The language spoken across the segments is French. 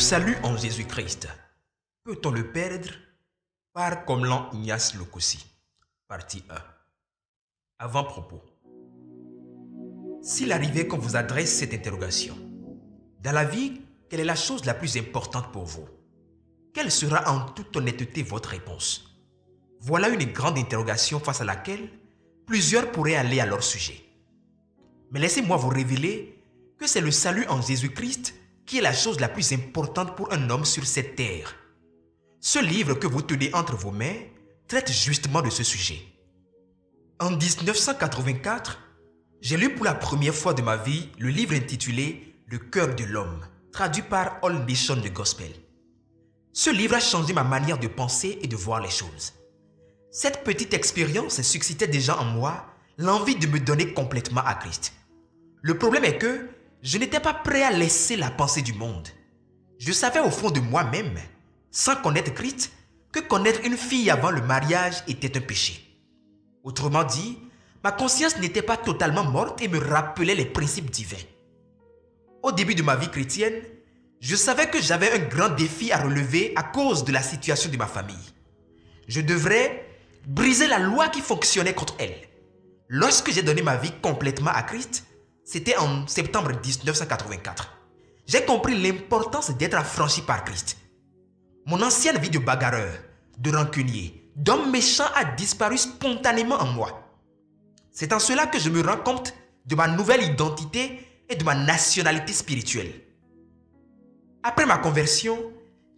salut en Jésus-Christ, peut-on le perdre? Par Komlan Ignace Lokosi, partie 1. Avant-propos. S'il arrivait qu'on vous adresse cette interrogation, dans la vie, quelle est la chose la plus importante pour vous? Quelle sera en toute honnêteté votre réponse? Voilà une grande interrogation face à laquelle plusieurs pourraient aller à leur sujet. Mais laissez-moi vous révéler que c'est le salut en Jésus-Christ qui est la chose la plus importante pour un homme sur cette terre. Ce livre que vous tenez entre vos mains traite justement de ce sujet. En 1984, j'ai lu pour la première fois de ma vie le livre intitulé « Le cœur de l'homme », traduit par All Nation The Gospel. Ce livre a changé ma manière de penser et de voir les choses. Cette petite expérience suscitait déjà en moi l'envie de me donner complètement à Christ. Le problème est que je n'étais pas prêt à laisser la pensée du monde. Je savais au fond de moi-même, sans connaître Christ, que connaître une fille avant le mariage était un péché. Autrement dit, ma conscience n'était pas totalement morte et me rappelait les principes divins. Au début de ma vie chrétienne, je savais que j'avais un grand défi à relever à cause de la situation de ma famille. Je devrais briser la loi qui fonctionnait contre elle. Lorsque j'ai donné ma vie complètement à Christ, c'était en septembre 1984. J'ai compris l'importance d'être affranchi par Christ. Mon ancienne vie de bagarreur, de rancunier, d'homme méchant a disparu spontanément en moi. C'est en cela que je me rends compte de ma nouvelle identité et de ma nationalité spirituelle. Après ma conversion,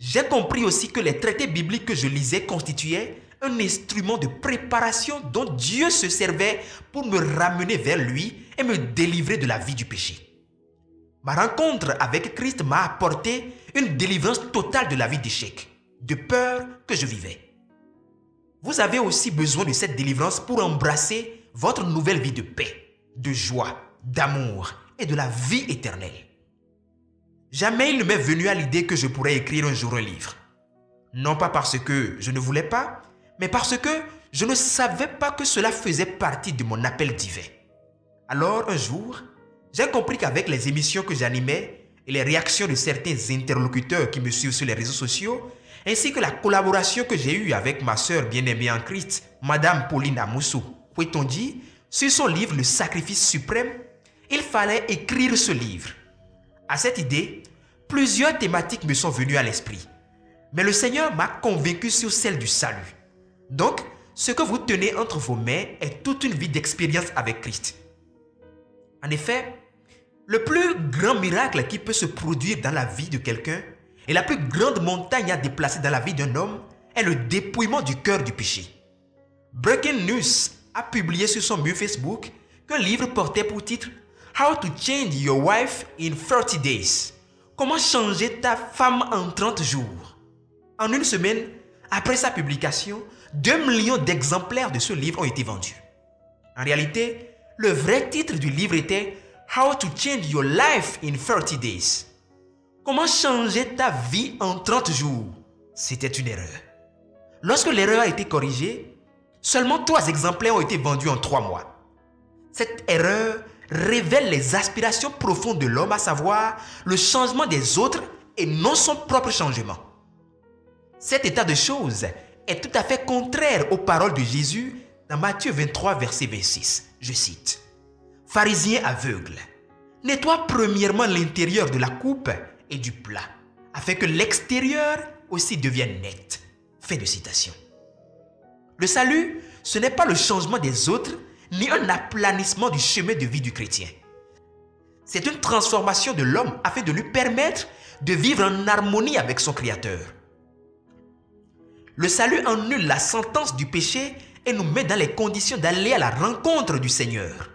j'ai compris aussi que les traités bibliques que je lisais constituaient un instrument de préparation dont Dieu se servait pour me ramener vers lui et me délivrer de la vie du péché. Ma rencontre avec Christ m'a apporté une délivrance totale de la vie d'échec, de peur que je vivais. Vous avez aussi besoin de cette délivrance pour embrasser votre nouvelle vie de paix, de joie, d'amour et de la vie éternelle. Jamais il ne m'est venu à l'idée que je pourrais écrire un jour un livre. Non pas parce que je ne voulais pas, mais parce que je ne savais pas que cela faisait partie de mon appel divin. Alors un jour, j'ai compris qu'avec les émissions que j'animais et les réactions de certains interlocuteurs qui me suivent sur les réseaux sociaux, ainsi que la collaboration que j'ai eue avec ma sœur bien-aimée en Christ, Madame Pauline Amoussou, Pouetondi, sur son livre Le Sacrifice suprême, il fallait écrire ce livre. À cette idée, plusieurs thématiques me sont venues à l'esprit. Mais le Seigneur m'a convaincu sur celle du salut. Donc, ce que vous tenez entre vos mains est toute une vie d'expérience avec Christ. En effet, le plus grand miracle qui peut se produire dans la vie de quelqu'un et la plus grande montagne à déplacer dans la vie d'un homme est le dépouillement du cœur du péché. Breaking News a publié sur son mur Facebook qu'un livre portait pour titre « How to change your wife in 30 days ». Comment changer ta femme en 30 jours. En une semaine, après sa publication, 2 millions d'exemplaires de ce livre ont été vendus. En réalité, le vrai titre du livre était « How to change your life in 30 days ». Comment changer ta vie en 30 jours. C'était une erreur. Lorsque l'erreur a été corrigée, seulement 3 exemplaires ont été vendus en 3 mois. Cette erreur révèle les aspirations profondes de l'homme, à savoir le changement des autres et non son propre changement. Cet état de choses est tout à fait contraire aux paroles de Jésus dans Matthieu 23, verset 26. Je cite « Pharisiens aveugles, nettoie premièrement l'intérieur de la coupe et du plat, afin que l'extérieur aussi devienne net. » Fin de citation. Le salut, ce n'est pas le changement des autres, ni un aplanissement du chemin de vie du chrétien. C'est une transformation de l'homme afin de lui permettre de vivre en harmonie avec son Créateur. Le salut annule la sentence du péché et nous met dans les conditions d'aller à la rencontre du Seigneur.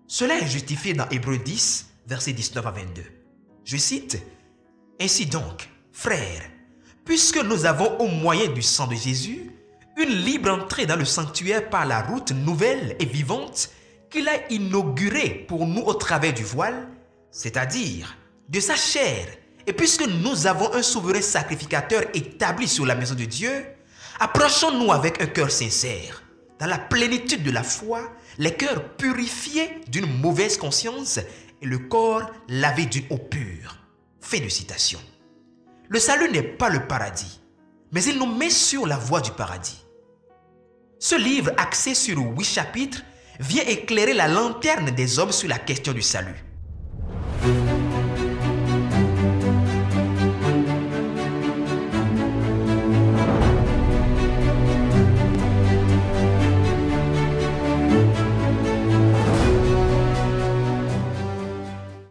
Cela est justifié dans Hébreux 10, versets 19 à 22. Je cite « Ainsi donc, frères, puisque nous avons au moyen du sang de Jésus, une libre entrée dans le sanctuaire par la route nouvelle et vivante qu'il a inaugurée pour nous au travers du voile, c'est-à-dire de sa chair, et puisque nous avons un souverain sacrificateur établi sur la maison de Dieu, approchons-nous avec un cœur sincère, dans la plénitude de la foi, les cœurs purifiés d'une mauvaise conscience et le corps lavé d'une eau pure. Fin de citation. Le salut n'est pas le paradis, mais il nous met sur la voie du paradis. Ce livre, axé sur 8 chapitres, vient éclairer la lanterne des hommes sur la question du salut.